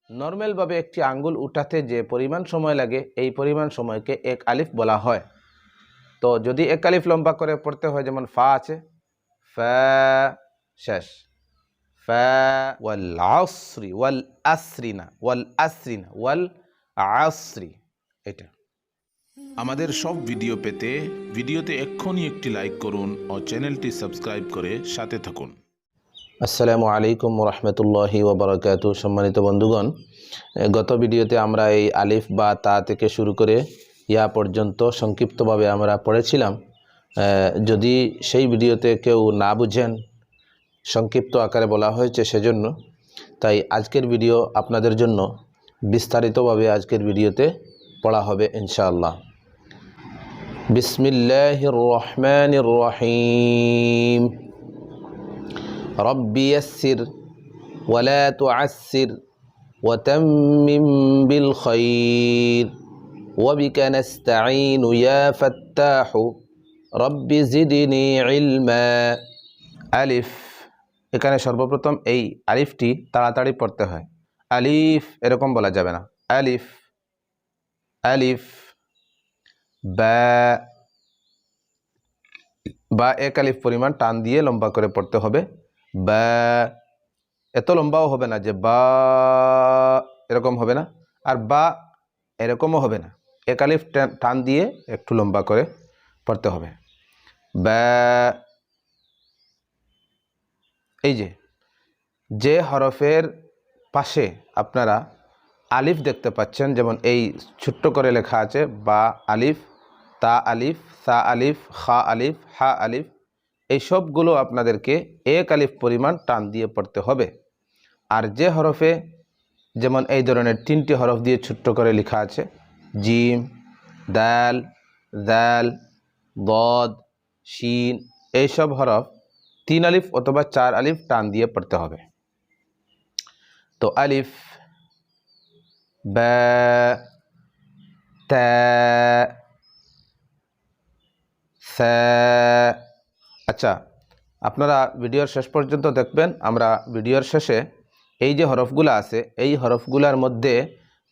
নর্মালভাবে একটি আঙ্গুল উঠাতে যে পরিমাণ সময় লাগে এই পরিমাণ সময়কে এক আলিফ বলা হয়। তো যদি এক আলিফ লম্বা করে পড়তে হয়, যেমন ফা আছে, ফা শেষ, ফা ওয়াল আসরি, ওয়াল আসরি না, ওয়াল আসরি না, ওয়াল আসরি, এটা। আমাদের সব ভিডিও পেতে ভিডিওতে এক্ষুনি একটি লাইক করুন ও চ্যানেলটি সাবস্ক্রাইব করে সাথে থাকুন। আসসালামু আলাইকুম রহমতুল্লাহি ওবরাকাতু। সম্মানিত বন্ধুগণ, গত ভিডিওতে আমরা এই আলিফ বা তা থেকে শুরু করে ইয়া পর্যন্ত সংক্ষিপ্তভাবে আমরা পড়েছিলাম। যদি সেই ভিডিওতে কেউ না বুঝেন, সংক্ষিপ্ত আকারে বলা হয়েছে সেজন্য, তাই আজকের ভিডিও আপনাদের জন্য বিস্তারিতভাবে আজকের ভিডিওতে পড়া হবে ইনশাআল্লাহ। বিসমিল্লাহির রহমানির রহিম। রব্বি ইয়াসসির ওয়ালা তুআসসির ওয়াতাম্মিম বিল খাইর ওয়াবিকা নাস্তাঈনু ইয়া ফাত্তাহু রব্বি জিদনি ইলমা। আলিফ, এখানে সর্বপ্রথম এই আলিফটি তাড়াতাড়ি পড়তে হয়। আলিফ এরকম বলা যাবে না। আলিফ, আলিফ। বা এক আলিফ পরিমাণ টান দিয়ে লম্বা করে পড়তে হবে। বা এত লম্বাও হবে না যে বা এরকম হবে না, আর বা এরকমও হবে না। এক আলিফ টান দিয়ে একটু লম্বা করে পড়তে হবে। বা, এই যে হরফের পাশে আপনারা আলিফ দেখতে পাচ্ছেন, যেমন এই ছোট্ট করে লেখা আছে বা আলিফ, তা আলিফ, সা আলিফ, খা আলিফ, হা আলিফ, এই সবগুলো আপনাদেরকে এক আলিফ পরিমাণ টান দিয়ে পড়তে হবে। আর যে হরফে, যেমন এই ধরনের তিনটি হরফ দিয়ে ছোট্ট করে লেখা আছে, জিম, দাল, দাল, দদ, শিন, এইসব হরফ তিন আলিফ অথবা চার আলিফ টান দিয়ে পড়তে হবে। তো আলিফ, বা, তা, সা। আচ্ছা, আপনারা ভিডিওর শেষ পর্যন্ত দেখবেন। আমরা ভিডিওর শেষে এই যে হরফগুলো আছে, এই হরফগুলোর মধ্যে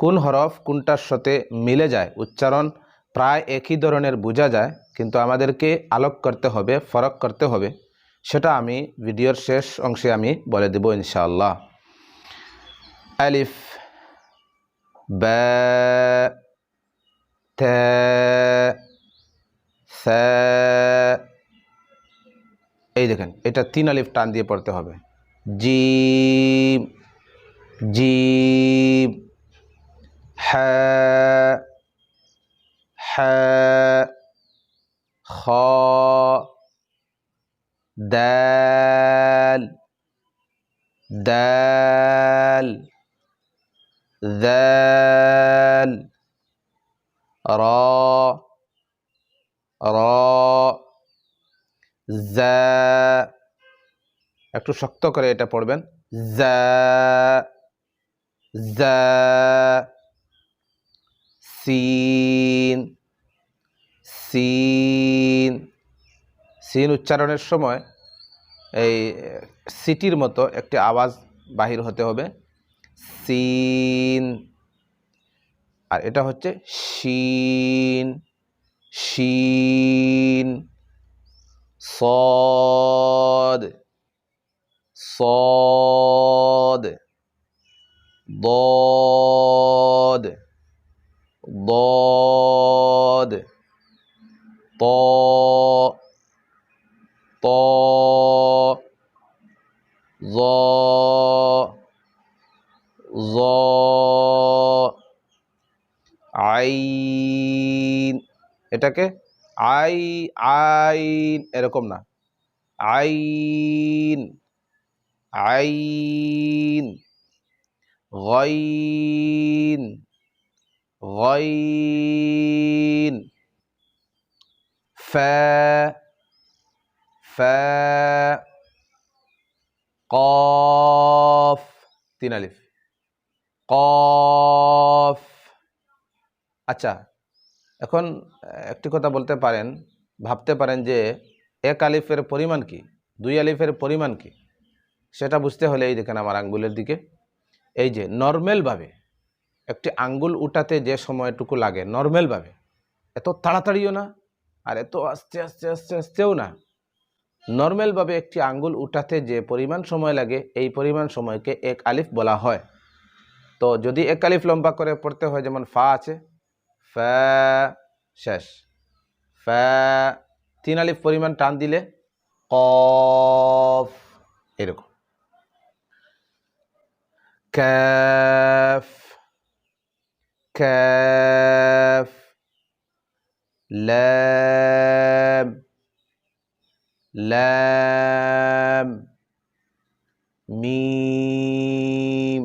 কোন হরফ কোনটার সাথে মিলে যায়, উচ্চারণ প্রায় একই ধরনের বোঝা যায়, কিন্তু আমাদেরকে আলোক করতে হবে, ফরক করতে হবে, সেটা আমি ভিডিওর শেষ অংশে আমি বলে দেব ইনশাআল্লাহ। আলিফ, বা, তা, সা। এই দেখেন, এটা তিন আলিফ টান দিয়ে পড়তে হবে। জিম, জিম, হা, হা, খ, দাল, দাল, দাল, র, র, জা। একটু শক্ত করে এটা পড়বেন। জা, জা, সিন, সিন। সিন উচ্চারণের সময় এই সিটির মতো একটি আওয়াজ বাহির হতে হবে, সিন। আর এটা হচ্ছে শিন, শিন। صاد، صاد، ضاد، ضاد، طاء، طاء، ظاء، ظاء، আইন। এটাকে আইন এরকম না, আইন, আইন। গইন, গইন। ফা, ফা, কফ, তিন আলিফ, কফ। আচ্ছা, এখন একটি কথা বলতে পারেন, ভাবতে পারেন যে এক আলিফের পরিমাণ কি, দুই আলিফের পরিমাণ কি, সেটা বুঝতে হলে এই দেখেন আমার আঙ্গুলের দিকে, এই যে নর্মালভাবে একটি আঙ্গুল উঠাতে যে সময়টুকু লাগে নর্মালভাবে, এত তাড়াতাড়িও না আর এত আস্তে আস্তে আস্তে আস্তেও না, নর্মালভাবে একটি আঙ্গুল উঠাতে যে পরিমাণ সময় লাগে এই পরিমাণ সময়কে এক আলিফ বলা হয়। তো যদি এক আলিফ লম্বা করে পড়তে হয়, যেমন ফা আছে, ফা শেষ, ফা 3 আলিফ পরিমাণ টান দিলে কফ, এরকম। কাফ, কাফ, লাম, লাম, মিম,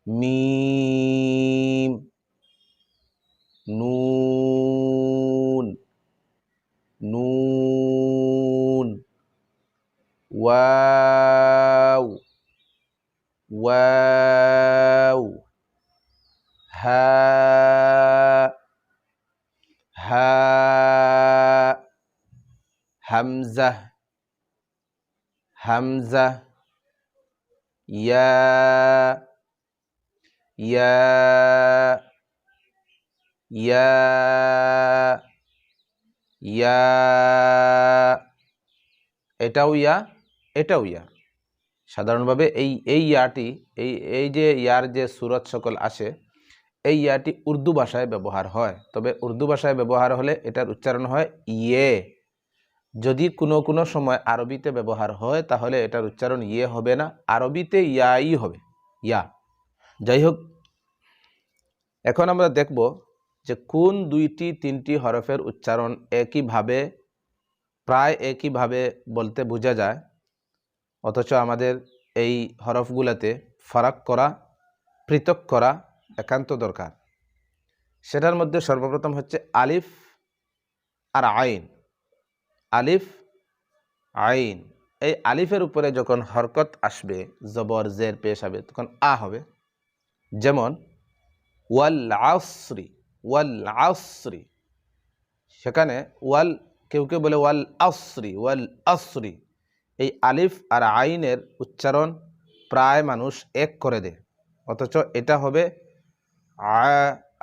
মিম, নুন, নুন, ওয়াও, ওয়াও, হা, হা, হামজা, হামজা, ইয়া, ইয়া, ইয়া, ইয়া, এটাও ইয়া, এটাও ইয়া। সাধারণভাবে এই ইয়াটি, এই যে ইয়ার যে সুরত সকল আসে, এই ইয়াটি উর্দু ভাষায় ব্যবহার হয়। তবে উর্দু ভাষায় ব্যবহার হলে এটার উচ্চারণ হয় ইয়ে। যদি কোনো কোনো সময় আরবিতে ব্যবহার হয় তাহলে এটার উচ্চারণ ইয়ে হবে না, আরবিতে ইয়াই হবে, ইয়া। যাই হোক, এখন আমরা দেখব যে কোন 2টি 3টি হরফের উচ্চারণ একইভাবে, প্রায় একইভাবে বলতে বোঝা যায়, অথচ আমাদের এই হরফগুলোতে ফারাক করা, পৃথক করা একান্ত দরকার। সেটার মধ্যে সর্বপ্রথম হচ্ছে আলিফ আর আইন। আলিফ, আইন। এই আলিফের উপরে যখন হরকত আসবে, জবর জের পেশ হবে, তখন আ হবে। যেমন ওয়াল আসরি, ওয়াল আসরি, সেখানে ওয়াল, কেউ কেউ বলে ওয়াল আসরি, ওয়াল আসরি। এই আলিফ আর আইনের উচ্চারণ প্রায় মানুষ এক করে দেয়, অথচ এটা হবে আ,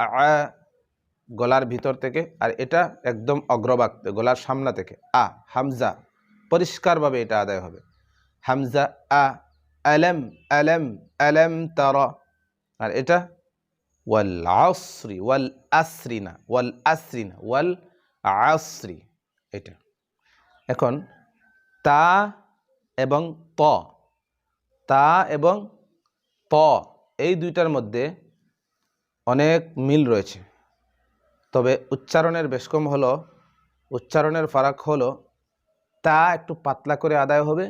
আ, গলার ভিতর থেকে, আর এটা একদম অগ্রভাগ গলার সামনা থেকে, আ, হামজা, পরিষ্কারভাবে এটা আদায় হবে। হামজা, আ, আলম, আলম, আলম তারা। আর এটা ওয়াল আসরি, ওয়াল আসরি না, ওয়াল আসরি না, ওয়াল আসরি, এটা। এখন তা এবং ত, তা এবং ত, এই দুইটার মধ্যে অনেক মিল রয়েছে, তবে উচ্চারণের বেশ কম হলো, উচ্চারণের ফারাক হলো তা একটু পাতলা করে আদায় হবে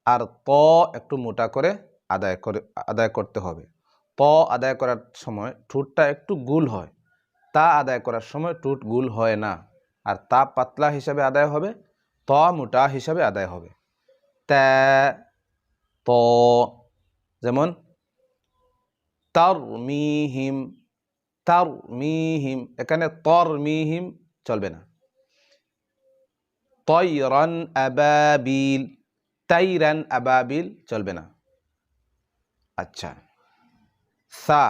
আর ত একটু মোটা করে আদায় করতে হবে। ত আদায় করার সময় ঠোঁটটা একটু গোল হয়, তা আদায় করার সময় ঠোঁট গোল হয় না। আর তা পাতলা হিসাবে আদায় হবে, ত মোটা হিসাবে আদায় হবে। তা, ত, যেমন তারমিহিম, তারমিহিম, এখানে তরমিহিম চলবে না। তয়রান আবাবিল, তাইরান আবাবিল চলবে না। আচ্ছা, সা,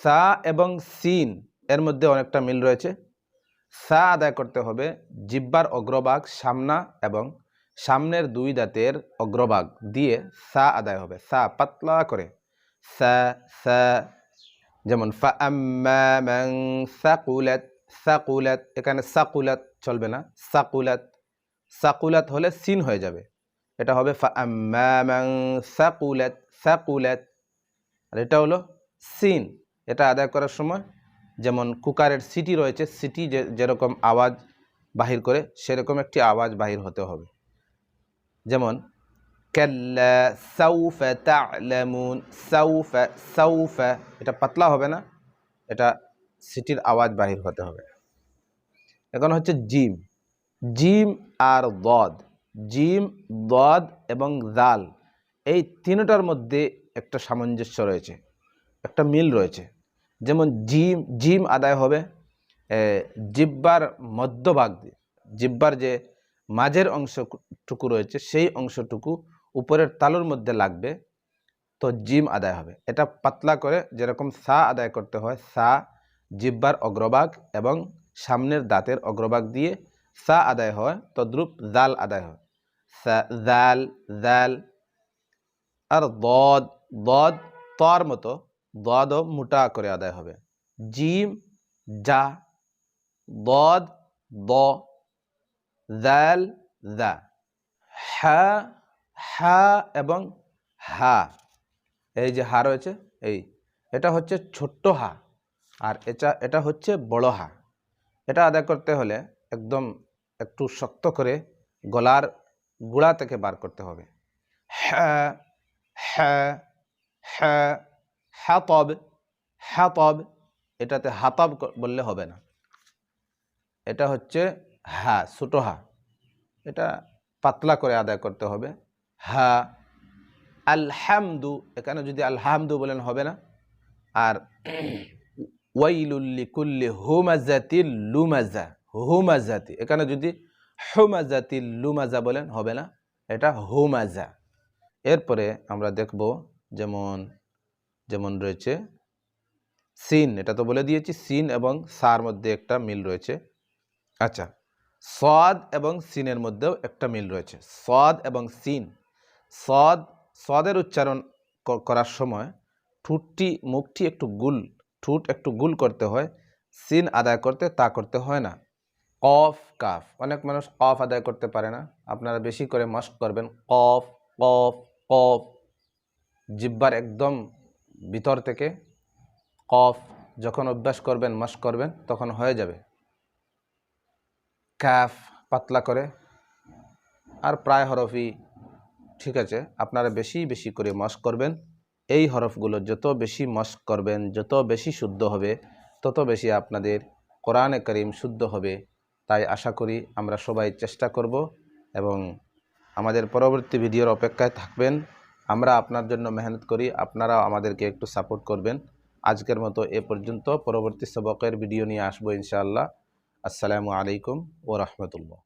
সা এবং সিন এর মধ্যে অনেকটা মিল রয়েছে। সা আদায় করতে হবে জিহ্বার অগ্রভাগ সামনা এবং সামনের 2 দাঁতের অগ্রভাগ দিয়ে সা আদায় হবে, সা পাতলা করে, সা, সা। যেমন ফাআম্মা মান সাকুলাত, সাকুলাত, এখানে সাকুলাত চলবে না, সাকুলাত, সাকুলাত হলে সিন হয়ে যাবে, এটা হবে ফাআম্মা মান সাকুলাত, সাকুলাত। আর এটা হলো সিন। এটা আদায় করার সময় যেমন কুকারের সিটি রয়েছে, সিটি যেরকম আওয়াজ বাহির করে সেরকম একটি আওয়াজ বাহির হতে হবে। যেমন কাল্লা সাউফা তা'লামুন, সাউফা, সাউফা, এটা পাতলা হবে না, এটা সিটির আওয়াজ বাহির হতে হবে। এখন হচ্ছে জিম, জিম আর দদ, জিম, দদ এবং দাল, এই তিনটার মধ্যে একটা সামঞ্জস্য রয়েছে, একটা মিল রয়েছে। যেমন জিম, জিম আদায় হবে জিহ্বার মধ্যভাগ দিয়ে, জিহ্বার যে মাঝের অংশটুকু রয়েছে সেই অংশটুকু উপরের তালুর মধ্যে লাগবে, তো জিম আদায় হবে। এটা পাতলা করে যেরকম সা আদায় করতে হয়, সা জিব্বার অগ্রভাগ এবং সামনের দাঁতের অগ্রভাগ দিয়ে সা আদায় হয়, তদ্রূপ জাল আদায় হয়। সা, জাল, জাল। আর দদ, দদ তর মতো, দদও মোটা করে আদায় হবে। জিম, জা, দদ, দ, জাল, জা। হা, হা এবং হা, এই যে হা রয়েছে, এটা হচ্ছে ছোট্ট হা, আর এটা হচ্ছে বড় হা। এটা আদায় করতে হলে একদম একটু শক্ত করে গলার গোড়া থেকে বার করতে হবে। হ্যাঁ, হ্যাঁ, হ্যাঁ, হাতব, হাতব। এটাতে হাতব বললে হবে না, এটা হচ্ছে হা, ছোটো হা, এটা পাতলা করে আদায় করতে হবে। হা। আলহামদু, এখানে যদি আলহামদু বলেন হবে না। আর ওয়াইলুল লিকুল্লি হুমাজাতিল লুমাজা, হুমাজাতি, এখানে যদি হুমাজাতিল লুমাজা বলেন হবে না, এটা হুমাজা। এরপরে আমরা দেখব যেমন যেমন রয়েছে সিন, এটা তো বলে দিয়েছি, সিন এবং সার মধ্যে একটা মিল রয়েছে। আচ্ছা, সদ এবং সিনের মধ্যেও একটা মিল রয়েছে। সদ এবং সিন, সদের উচ্চারণ করার সময় মুখটি একটু গুল, ঠোঁট একটু গুল করতে হয়। সিন আদায় করতে তা করতে হয় না। কফ, কাফ, অনেক মানুষ কফ আদায় করতে পারে না, আপনারা বেশি করে মস্ক করবেন। কফ, কফ, কফ, জিব্বার একদম ভিতর থেকে কফ, যখন অভ্যাস করবেন, মস্ক করবেন, তখন হয়ে যাবে। কাফ পাতলা করে, আর প্রায় হরফই ঠিক আছে, আপনারা বেশি বেশি করে মস্ক করবেন। এই হরফগুলো যত বেশি মস্ক করবেন, যত বেশি শুদ্ধ হবে, তত বেশি আপনাদের কোরআনে কারীম শুদ্ধ হবে। তাই আশা করি আমরা সবাই চেষ্টা করব এবং আমাদের পরবর্তী ভিডিওর অপেক্ষায় থাকবেন। আমরা আপনার জন্য মেহনত করি, আপনারাও আমাদেরকে একটু সাপোর্ট করবেন। আজকের মতো এ পর্যন্ত, পরবর্তী সবকের ভিডিও নিয়ে আসবো ইনশাআল্লাহ। আসসালামু আলাইকুম ওয়া রাহমাতুল্লাহ।